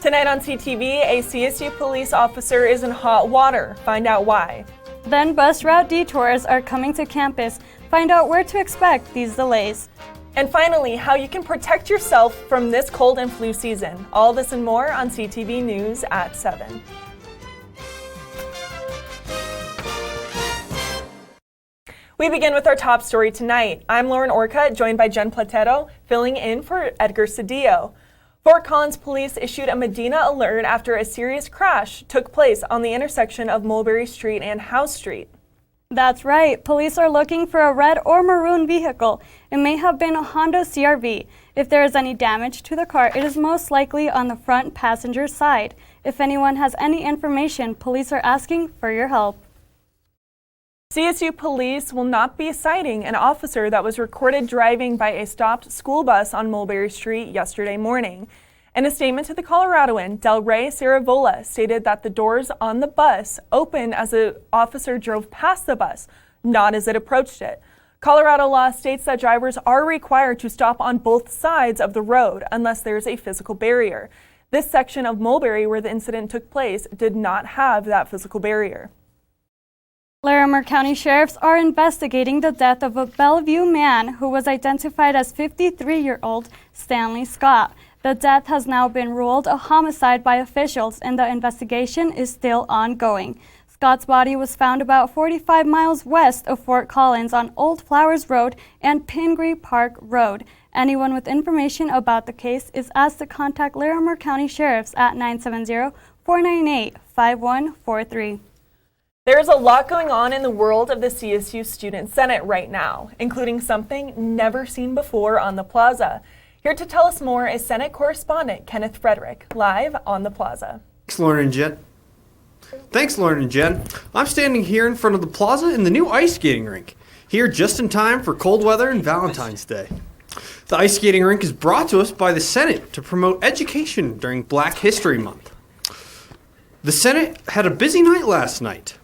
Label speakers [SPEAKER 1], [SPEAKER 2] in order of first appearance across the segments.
[SPEAKER 1] Tonight on CTV, a CSU police officer is in hot water. Find out why.
[SPEAKER 2] Then bus route detours are coming to campus. Find out where to expect these delays.
[SPEAKER 1] And finally, how you can protect yourself from this cold and flu season. All this and more on CTV News at 7. We begin with our top story tonight. I'm Lauryn Orcutt, joined by Jen Platero, filling in for Edgar Cedillo. Fort Collins police issued a Medina alert after a serious crash took place on the intersection of Mulberry Street and House Street.
[SPEAKER 2] That's right. Police are looking for a red or maroon vehicle. It may have been a Honda CR-V. If there is any damage to the car, it is most likely on the front passenger side. If anyone has any information, police are asking for your help.
[SPEAKER 1] CSU police will not be citing an officer that was recorded driving by a stopped school bus on Mulberry Street yesterday morning. In a statement to the Coloradoan, Del Rey Ceravola stated that the doors on the bus opened as the officer drove past the bus, not as it approached it. Colorado law states that drivers are required to stop on both sides of the road unless there's a physical barrier. This section of Mulberry where the incident took place did not have that physical barrier.
[SPEAKER 2] Larimer County sheriffs are investigating the death of a Bellevue man who was identified as 53-year-old Stanley Scott. The death has now been ruled a homicide by officials and the investigation is still ongoing. Scott's body was found about 45 miles west of Fort Collins on Old Flowers Road and Pingree Park Road. Anyone with information about the case is asked to contact Larimer County Sheriffs at 970-498-5143.
[SPEAKER 1] There's a lot going on in the world of the CSU Student Senate right now, including something never seen before on the Plaza. Here to tell us more is Senate correspondent Kenneth Frederick, live on the Plaza.
[SPEAKER 3] Thanks, Lauren and Jen. I'm standing here in front of the Plaza in the new ice skating rink, here just in time for cold weather and Valentine's Day. The ice skating rink is brought to us by the Senate to promote education during Black History Month. The Senate had a busy night last night.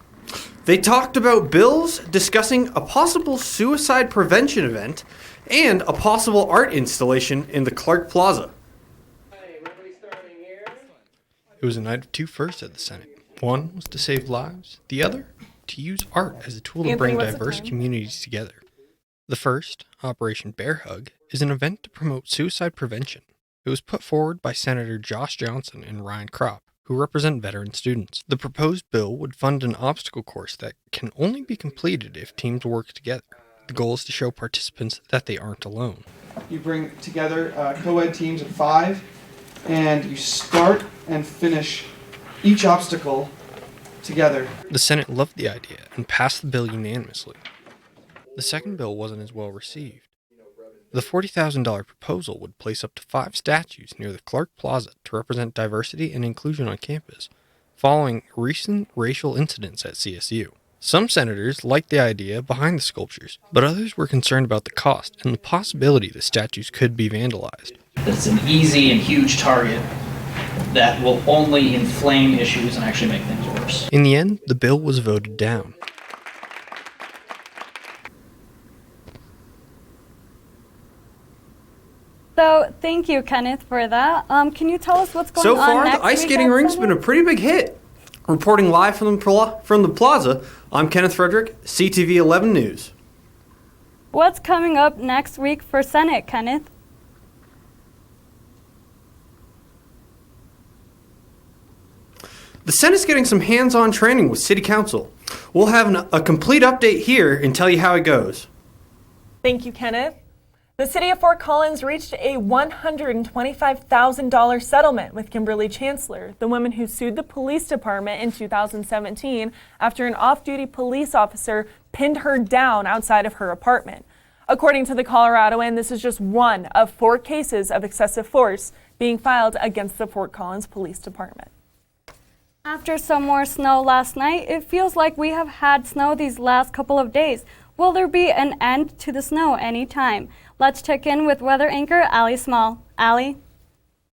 [SPEAKER 3] They talked about bills discussing a possible suicide prevention event and a possible art installation in the Clark Plaza.
[SPEAKER 4] It was a night of two firsts at the Senate. One was to save lives, the other to use art as a tool to bring diverse communities together. The first, Operation Bear Hug, is an event to promote suicide prevention. It was put forward by Senator Josh Johnson and Ryan Kropp, who represent veteran students. The proposed bill would fund an obstacle course that can only be completed if teams work together. The goal is to show participants that they aren't alone.
[SPEAKER 5] You bring together co-ed teams of 5, and you start and finish each obstacle together.
[SPEAKER 4] The Senate loved the idea and passed the bill unanimously. The second bill wasn't as well received. The $40,000 proposal would place up to 5 statues near the Clark Plaza to represent diversity and inclusion on campus, following recent racial incidents at CSU. Some senators liked the idea behind the sculptures, but others were concerned about the cost and the possibility the statues could be vandalized.
[SPEAKER 6] It's an easy and huge target that will only inflame issues and actually make things worse.
[SPEAKER 4] In the end, the bill was voted down.
[SPEAKER 2] So, thank you, Kenneth, for that. Can you tell us what's going on
[SPEAKER 3] next week? So far, the ice skating rink's been a pretty big hit. Reporting live from the Plaza, I'm Kenneth Frederick, CTV 11 News.
[SPEAKER 2] What's coming up next week for Senate, Kenneth?
[SPEAKER 3] The Senate's getting some hands-on training with City Council. We'll have a complete update here and tell you how it goes.
[SPEAKER 1] Thank you, Kenneth. The city of Fort Collins reached a $125,000 settlement with Kimberly Chancellor, the woman who sued the police department in 2017 after an off-duty police officer pinned her down outside of her apartment. According to the Coloradoan, this is just one of 4 cases of excessive force being filed against the Fort Collins Police Department.
[SPEAKER 2] After some more snow last night, it feels like we have had snow these last couple of days. Will there be an end to the snow anytime? Let's check in with weather anchor Allie Small. Allie?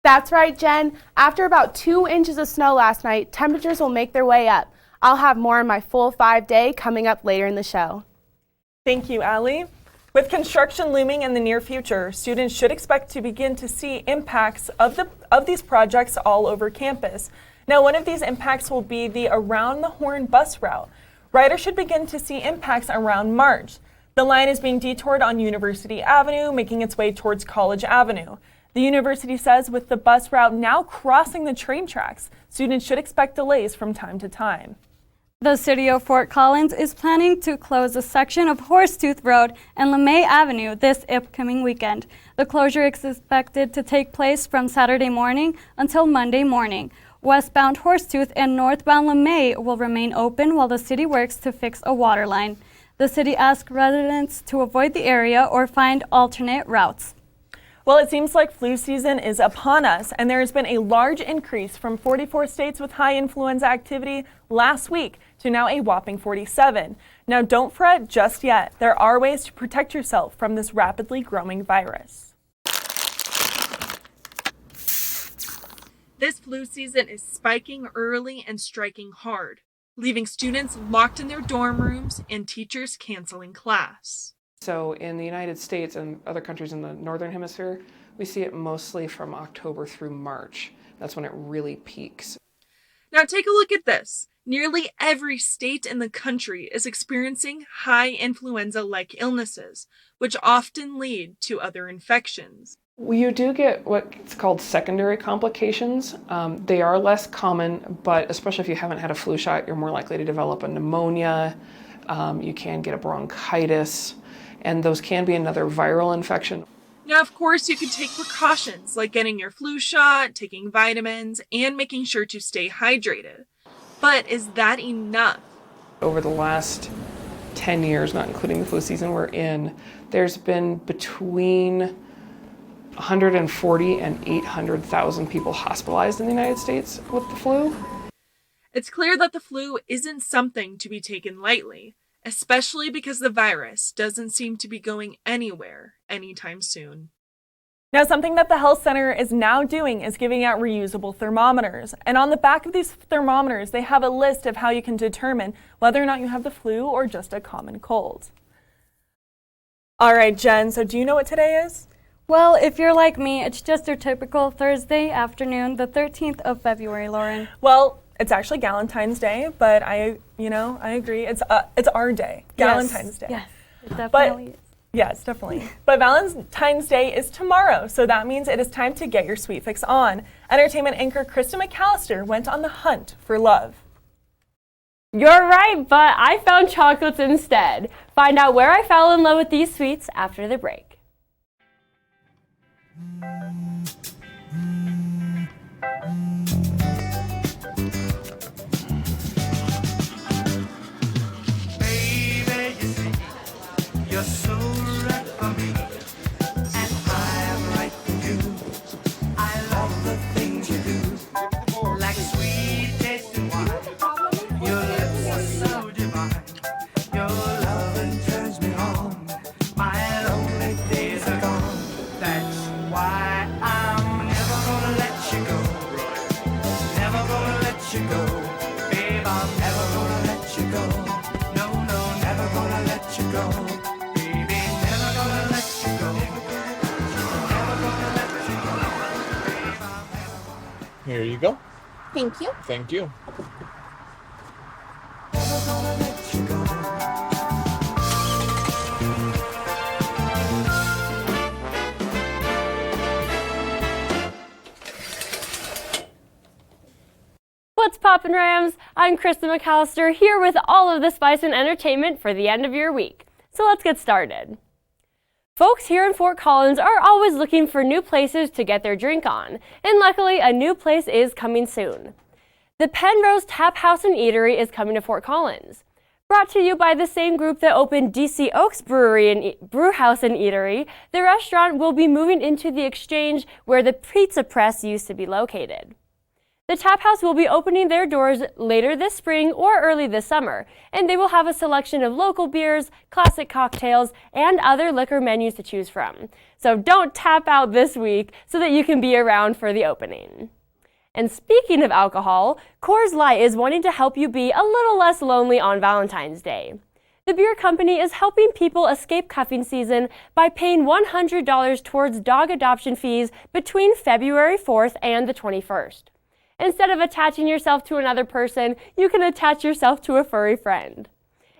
[SPEAKER 7] That's right, Jen. After about 2 inches of snow last night, temperatures will make their way up. I'll have more on my full 5-day coming up later in the show.
[SPEAKER 1] Thank you, Allie. With construction looming in the near future, students should expect to begin to see impacts of these projects all over campus. Now, one of these impacts will be the Around the Horn bus route. Riders should begin to see impacts around March. The line is being detoured on University Avenue, making its way towards College Avenue. The university says with the bus route now crossing the train tracks, students should expect delays from time to time.
[SPEAKER 2] The city of Fort Collins is planning to close a section of Horsetooth Road and LeMay Avenue this upcoming weekend. The closure is expected to take place from Saturday morning until Monday morning. Westbound Horsetooth and northbound LeMay will remain open while the city works to fix a water line. The city asks residents to avoid the area or find alternate routes.
[SPEAKER 1] Well, it seems like flu season is upon us, and there has been a large increase from 44 states with high influenza activity last week to now a whopping 47. Now, don't fret just yet. There are ways to protect yourself from this rapidly growing virus. This flu season is spiking early and striking hard, leaving students locked in their dorm rooms and teachers canceling class.
[SPEAKER 8] So in the United States and other countries in the Northern Hemisphere, we see it mostly from October through March. That's when it really peaks.
[SPEAKER 1] Now take a look at this. Nearly every state in the country is experiencing high influenza-like illnesses, which often lead to other infections.
[SPEAKER 8] You do get what's called secondary complications. They are less common, but especially if you haven't had a flu shot, you're more likely to develop a pneumonia. You can get a bronchitis, and those can be another viral infection.
[SPEAKER 1] Now, of course, you can take precautions like getting your flu shot, taking vitamins, and making sure to stay hydrated. But is that enough?
[SPEAKER 8] Over the last 10 years, not including the flu season we're in, there's been between 140 and 800,000 people hospitalized in the United States with the flu.
[SPEAKER 1] It's clear that the flu isn't something to be taken lightly, especially because the virus doesn't seem to be going anywhere anytime soon. Now, something that the health center is now doing is giving out reusable thermometers. And on the back of these thermometers, they have a list of how you can determine whether or not you have the flu or just a common cold. All right, Jen, so do you know what today is?
[SPEAKER 2] Well, if you're like me, it's just your typical Thursday afternoon, the 13th of February, Lauren.
[SPEAKER 1] Well, it's actually Galentine's Day, but I agree. It's our day, Galentine's Day.
[SPEAKER 2] Yes, it definitely is.
[SPEAKER 1] Yes, definitely. But Valentine's Day is tomorrow, so that means it is time to get your sweet fix on. Entertainment anchor Krista McAllister went on the hunt for love.
[SPEAKER 9] You're right, but I found chocolates instead. Find out where I fell in love with these sweets after the break.
[SPEAKER 10] You're so right for me, and I am right for you. I love the things you do, like sweet tasting wine. Your lips are so divine. Your loving turns me on. My lonely days are gone. That's why I'm never gonna let you go. Never gonna let you go. Babe, I'm never gonna let you go. No, no, never gonna let you go.
[SPEAKER 11] Here you go.
[SPEAKER 9] Thank you.
[SPEAKER 11] Thank you.
[SPEAKER 9] What's poppin', Rams? I'm Krista McAllister here with all of the spice and entertainment for the end of your week. So let's get started. Folks here in Fort Collins are always looking for new places to get their drink on, and luckily a new place is coming soon. The Penrose Tap House and Eatery is coming to Fort Collins. Brought to you by the same group that opened DC Oaks Brewery and Brew House and Eatery, the restaurant will be moving into the Exchange where the Pizza Press used to be located. The Tap House will be opening their doors later this spring or early this summer, and they will have a selection of local beers, classic cocktails, and other liquor menus to choose from. So don't tap out this week so that you can be around for the opening. And speaking of alcohol, Coors Light is wanting to help you be a little less lonely on Valentine's Day. The beer company is helping people escape cuffing season by paying $100 towards dog adoption fees between February 4th and the 21st. Instead of attaching yourself to another person, you can attach yourself to a furry friend.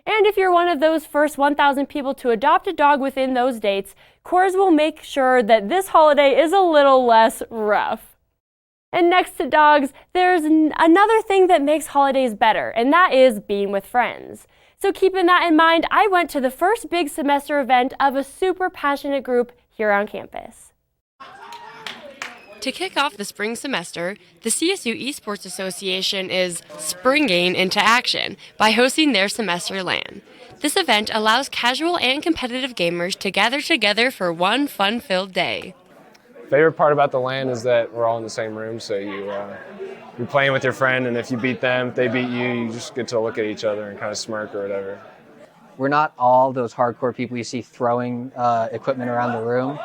[SPEAKER 9] And if you're one of those first 1,000 people to adopt a dog within those dates, Coors will make sure that this holiday is a little less rough. And next to dogs, there's another thing that makes holidays better, and that is being with friends. So keeping that in mind, I went to the first big semester event of a super passionate group here on campus.
[SPEAKER 12] To kick off the spring semester, the CSU Esports Association is springing into action by hosting their semester LAN. This event allows casual and competitive gamers to gather together for one fun-filled day.
[SPEAKER 13] Favorite part about the LAN is that we're all in the same room, so you're playing with your friend, and if you beat them, if they beat you, you just get to look at each other and kind of smirk or whatever.
[SPEAKER 14] We're not all those hardcore people you see throwing equipment around the room.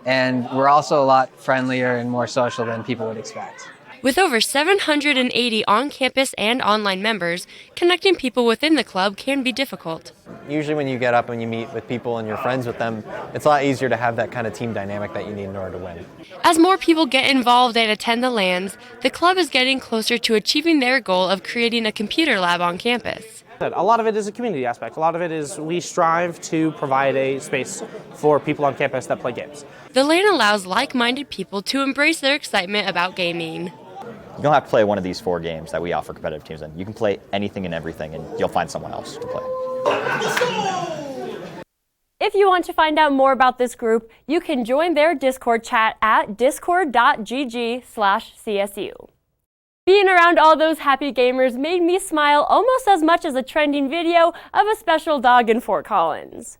[SPEAKER 14] And we're also a lot friendlier and more social than people would expect.
[SPEAKER 12] With over 780 on-campus and online members, connecting people within the club can be difficult.
[SPEAKER 15] Usually when you get up and you meet with people and you're friends with them, it's a lot easier to have that kind of team dynamic that you need in order to win.
[SPEAKER 12] As more people get involved and attend the LANs, the club is getting closer to achieving their goal of creating a computer lab on campus.
[SPEAKER 16] A lot of it is a community aspect. A lot of it is we strive to provide a space for people on campus that play games.
[SPEAKER 12] The LAN allows like-minded people to embrace their excitement about gaming.
[SPEAKER 17] You don't have to play one of these 4 games that we offer competitive teams in. You can play anything and everything, and you'll find someone else to play.
[SPEAKER 9] If you want to find out more about this group, you can join their Discord chat at discord.gg/CSU. Being around all those happy gamers made me smile almost as much as a trending video of a special dog in Fort Collins.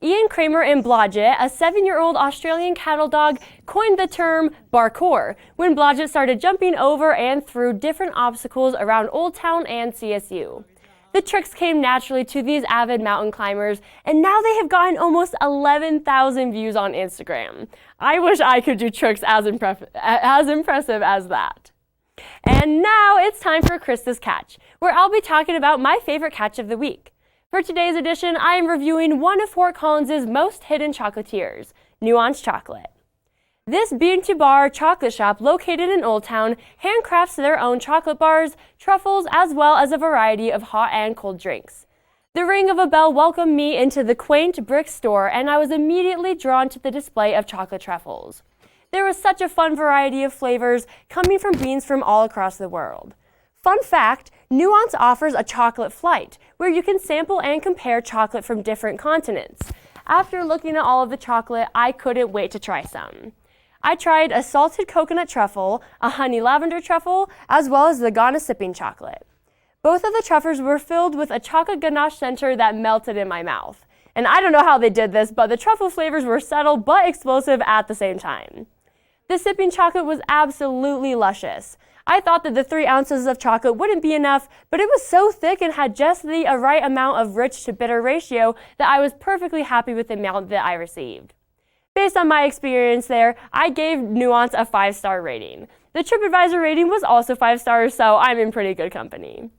[SPEAKER 9] Ian Kramer in Blodgett, a 7-year-old Australian cattle dog, coined the term barcore when Blodgett started jumping over and through different obstacles around Old Town and CSU. The tricks came naturally to these avid mountain climbers, and now they have gotten almost 11,000 views on Instagram. I wish I could do tricks as impressive as that. And now it's time for Krista's Catch, where I'll be talking about my favorite catch of the week. For today's edition, I am reviewing one of Fort Collins' most hidden chocolatiers, Nuance Chocolate. This bean-to-bar chocolate shop located in Old Town handcrafts their own chocolate bars, truffles, as well as a variety of hot and cold drinks. The ring of a bell welcomed me into the quaint brick store, and I was immediately drawn to the display of chocolate truffles. There was such a fun variety of flavors coming from beans from all across the world. Fun fact, Nuance offers a chocolate flight, where you can sample and compare chocolate from different continents. After looking at all of the chocolate, I couldn't wait to try some. I tried a salted coconut truffle, a honey lavender truffle, as well as the Ghana sipping chocolate. Both of the truffles were filled with a chocolate ganache center that melted in my mouth. And I don't know how they did this, but the truffle flavors were subtle but explosive at the same time. The sipping chocolate was absolutely luscious. I thought that the 3 ounces of chocolate wouldn't be enough, but it was so thick and had just the right amount of rich to bitter ratio that I was perfectly happy with the amount that I received. Based on my experience there, I gave Nuance a 5-star rating. The TripAdvisor rating was also 5 stars, so I'm in pretty good company.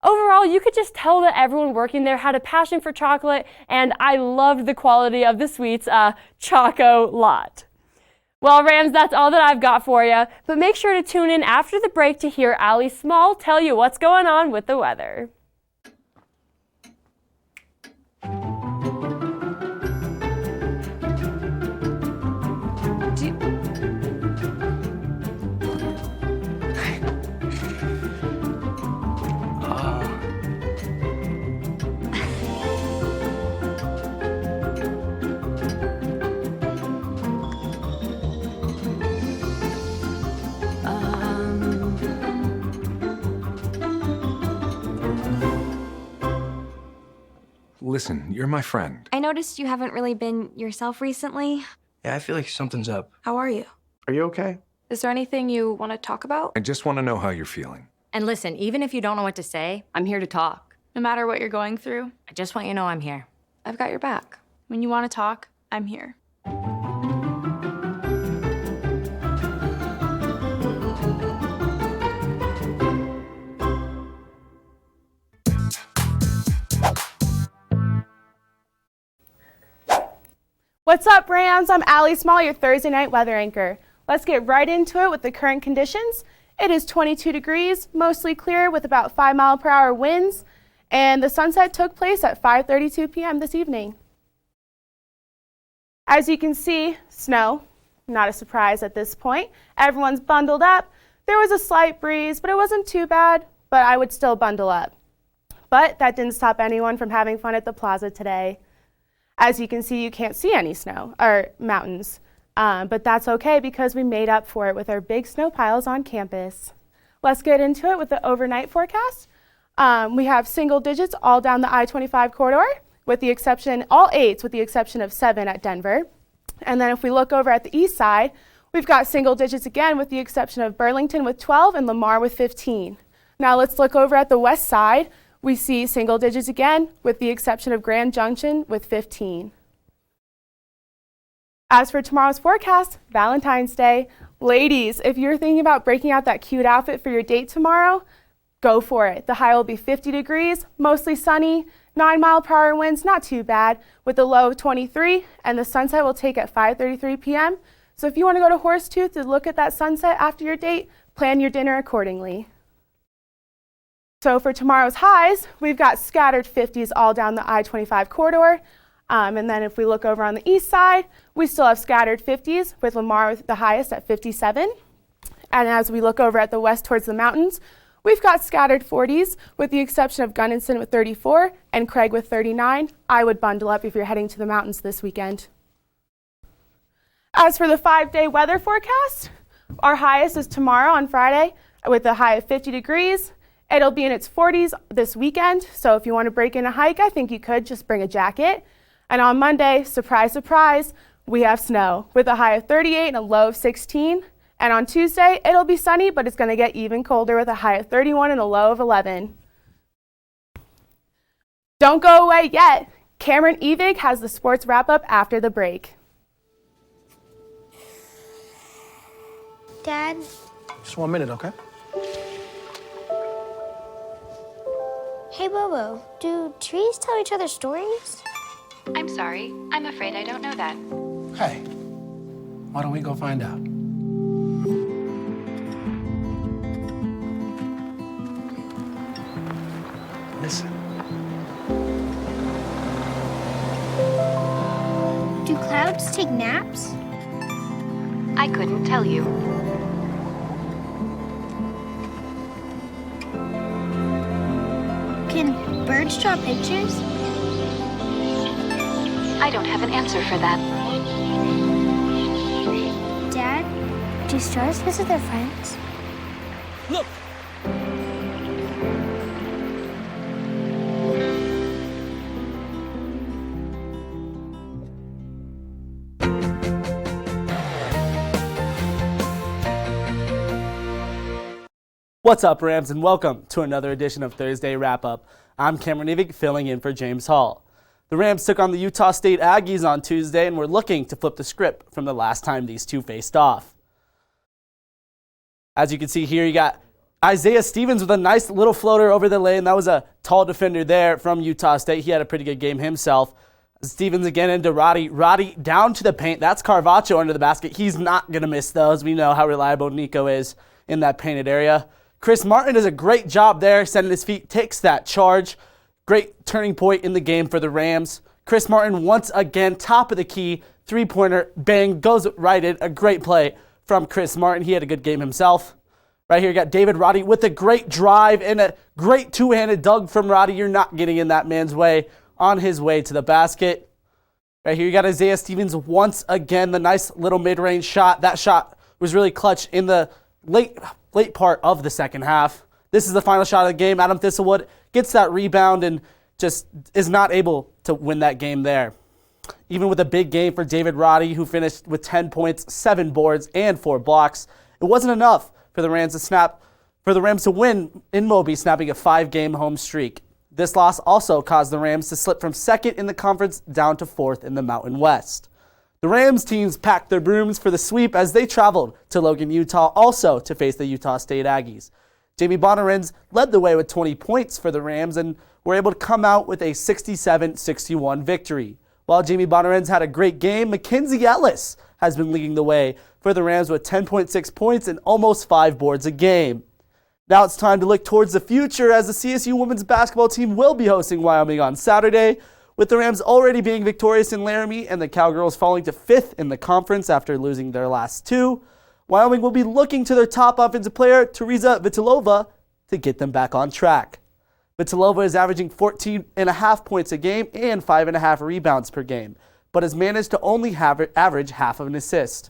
[SPEAKER 9] Overall, you could just tell that everyone working there had a passion for chocolate, and I loved the quality of the sweets, Choco-Lot. Well, Rams, that's all that I've got for you, but make sure to tune in after the break to hear Allie Small tell you what's going on with the weather.
[SPEAKER 18] Listen, you're my friend.
[SPEAKER 19] I noticed you haven't really been yourself recently.
[SPEAKER 18] Yeah, I feel like something's up.
[SPEAKER 19] How are you?
[SPEAKER 18] Are you okay?
[SPEAKER 19] Is there anything you want to talk about?
[SPEAKER 18] I just want to know how you're feeling.
[SPEAKER 20] And listen, even if you don't know what to say, I'm here to talk.
[SPEAKER 19] No matter what you're going through,
[SPEAKER 20] I just want you to know I'm here.
[SPEAKER 19] I've got your back. When you want to talk, I'm here.
[SPEAKER 7] What's up, Rams? I'm Allie Small, your Thursday night weather anchor. Let's get right into it with the current conditions. It is 22 degrees, mostly clear with about 5-mile-per-hour winds, and the sunset took place at 5:32 p.m. this evening. As you can see, snow, not a surprise at this point. Everyone's bundled up. There was a slight breeze, but it wasn't too bad, but I would still bundle up. But that didn't stop anyone from having fun at the plaza today. As you can see, you can't see any snow or mountains, but that's okay because we made up for it with our big snow piles on campus. Let's get into it with the overnight forecast. We have single digits all down the I-25 corridor, with the exception, all 8s with the exception of 7 at Denver. And then if we look over at the east side, we've got single digits again with the exception of Burlington with 12 and Lamar with 15. Now let's look over at the west side. We see single digits again with the exception of Grand Junction with 15. As for tomorrow's forecast, Valentine's Day. Ladies, if you're thinking about breaking out that cute outfit for your date tomorrow, go for it. The high will be 50 degrees, mostly sunny, 9-mile-per-hour winds, not too bad, with a low of 23, and the sunset will take at 5:33 p.m. So if you want to go to Horsetooth to look at that sunset after your date, plan your dinner accordingly. So for tomorrow's highs, we've got scattered 50s all down the I-25 corridor. And then if we look over on the east side, we still have scattered 50s with Lamar with the highest at 57. And as we look over at the west towards the mountains, we've got scattered 40s with the exception of Gunnison with 34 and Craig with 39. I would bundle up if you're heading to the mountains this weekend. As for the 5-day weather forecast, our highest is tomorrow on Friday with a high of 50 degrees. It'll be in its 40s this weekend, so if you want to break in a hike, I think you could just bring a jacket. And on Monday, surprise, surprise, we have snow with a high of 38 and a low of 16. And on Tuesday, it'll be sunny, but it's going to get even colder with a high of 31 and a low of 11. Don't go away yet. Cameron Evig has the sports wrap-up after the break.
[SPEAKER 21] Dad?
[SPEAKER 16] Just 1 minute, okay?
[SPEAKER 21] Hey, Bobo, do trees tell each other stories?
[SPEAKER 22] I'm sorry. I'm afraid I don't know that.
[SPEAKER 16] Hey, why don't we go find out? Listen.
[SPEAKER 21] Do clouds take naps?
[SPEAKER 22] I couldn't tell you.
[SPEAKER 21] Can birds draw pictures?
[SPEAKER 22] I don't have an answer for that.
[SPEAKER 21] Dad, do stars visit their friends?
[SPEAKER 16] Look!
[SPEAKER 23] What's up, Rams, and welcome to another edition of Thursday Wrap-Up. I'm Cameron Evig, filling in for James Hall. The Rams took on the Utah State Aggies on Tuesday and were looking to flip the script from the last time these two faced off. As you can see here, you got Isaiah Stevens with a nice little floater over the lane. That was a tall defender there from Utah State. He had a pretty good game himself. Stevens again into Roddy. Roddy down to the paint. That's Carvacho under the basket. He's not going to miss those. We know how reliable Nico is in that painted area. Chris Martin does a great job there, sending his feet, takes that charge. Great turning point in the game for the Rams. Chris Martin once again, top of the key, three-pointer, bang, goes right in. A great play from Chris Martin. He had a good game himself. Right here, you got David Roddy with a great drive and a great two-handed dunk from Roddy. You're not getting in that man's way on his way to the basket. Right here, you got Isaiah Stevens once again, the nice little mid-range shot. That shot was really clutch in the late part of the second half. This is the final shot of the game. Adam Thistlewood gets that rebound and just is not able to win that game there. Even with a big game for David Roddy, who finished with 10 points, 7 boards, and 4 blocks, it wasn't enough for the Rams to win in Moby, snapping a 5-game home streak. This loss also caused the Rams to slip from second in the conference down to 4th in the Mountain West. The Rams teams packed their brooms for the sweep as they traveled to Logan, Utah, also to face the Utah State Aggies. Jamie Bonarens led the way with 20 points for the Rams and were able to come out with a 67-61 victory. While Jamie Bonarenz had a great game, Mackenzie Ellis has been leading the way for the Rams with 10.6 points and almost 5 boards a game. Now it's time to look towards the future as the CSU women's basketball team will be hosting Wyoming on Saturday, with the Rams already being victorious in Laramie and the Cowgirls falling to 5th in the conference after losing their last 2. Wyoming will be looking to their top offensive player, Teresa Vitilova, to get them back on track. Vitilova is averaging 14.5 points a game and 5.5 rebounds per game, but has managed to only average half of an assist.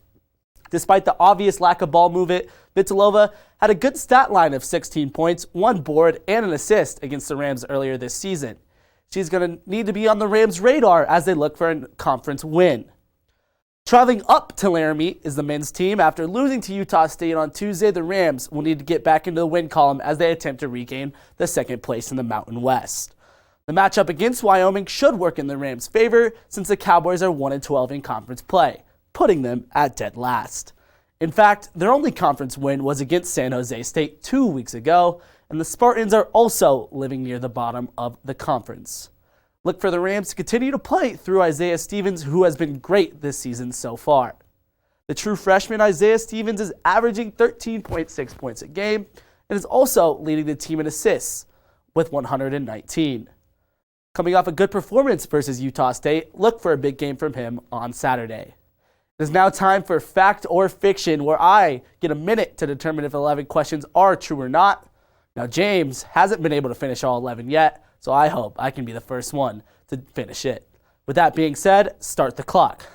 [SPEAKER 23] Despite the obvious lack of ball movement, Vitilova had a good stat line of 16 points, 1 board, and an assist against the Rams earlier this season. She's going to need to be on the Rams' radar as they look for a conference win. Traveling up to Laramie is the men's team. After losing to Utah State on Tuesday, the Rams will need to get back into the win column as they attempt to regain the second place in the Mountain West. The matchup against Wyoming should work in the Rams' favor since the Cowboys are 1-12 in conference play, putting them at dead last. In fact, their only conference win was against San Jose State 2 weeks ago, and the Spartans are also living near the bottom of the conference. Look for the Rams to continue to play through Isaiah Stevens, who has been great this season so far. The true freshman Isaiah Stevens is averaging 13.6 points a game and is also leading the team in assists with 119. Coming off a good performance versus Utah State, look for a big game from him on Saturday. It is now time for Fact or Fiction, where I get a minute to determine if 11 questions are true or not. Now, James hasn't been able to finish all 11 yet, so I hope I can be the first one to finish it. With that being said, start the clock.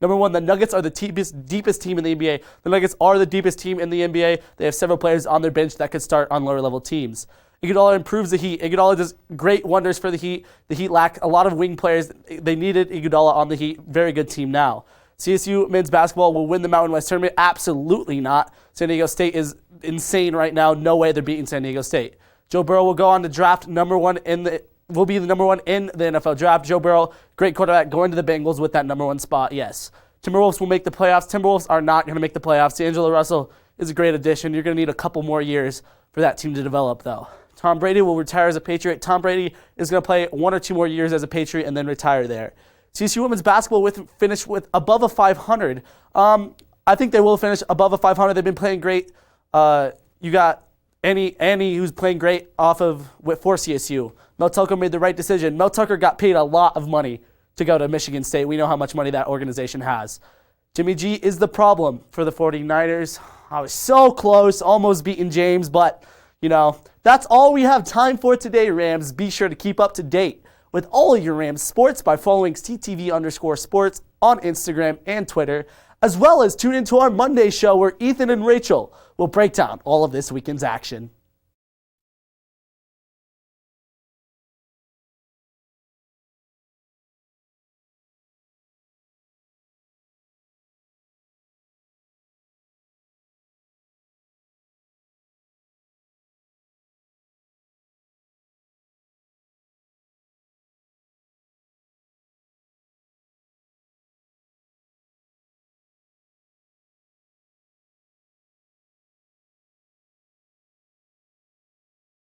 [SPEAKER 23] Number 1, the Nuggets are the deepest team in the NBA. The Nuggets are the deepest team in the NBA. They have several players on their bench that could start on lower level teams. Iguodala improves the Heat. Iguodala does great wonders for the Heat. The Heat lack a lot of wing players. They needed Iguodala on the Heat. Very good team now. CSU men's basketball will win the Mountain West tournament. Absolutely not. San Diego State is insane right now. No way they're beating San Diego State. Joe Burrow will go on to draft will be the number 1 in the NFL draft. Joe Burrow, great quarterback, going to the Bengals with that number 1 spot, yes. Timberwolves will make the playoffs. Timberwolves are not going to make the playoffs. D'Angelo Russell is a great addition. You're going to need a couple more years for that team to develop, though. Tom Brady will retire as a Patriot. Tom Brady is going to play 1 or 2 more years as a Patriot and then retire there. CSU women's basketball finish with above a 500. I think they will finish above a 500. They've been playing great. You got Annie, who's playing great for CSU. Mel Tucker made the right decision. Mel Tucker got paid a lot of money to go to Michigan State. We know how much money that organization has. Jimmy G is the problem for the 49ers. I was so close, almost beating James, but, that's all we have time for today, Rams. Be sure to keep up to date with all of your Rams sports by following CTV_sports on Instagram and Twitter, as well as tune into our Monday show where Ethan and Rachel will break down all of this weekend's action.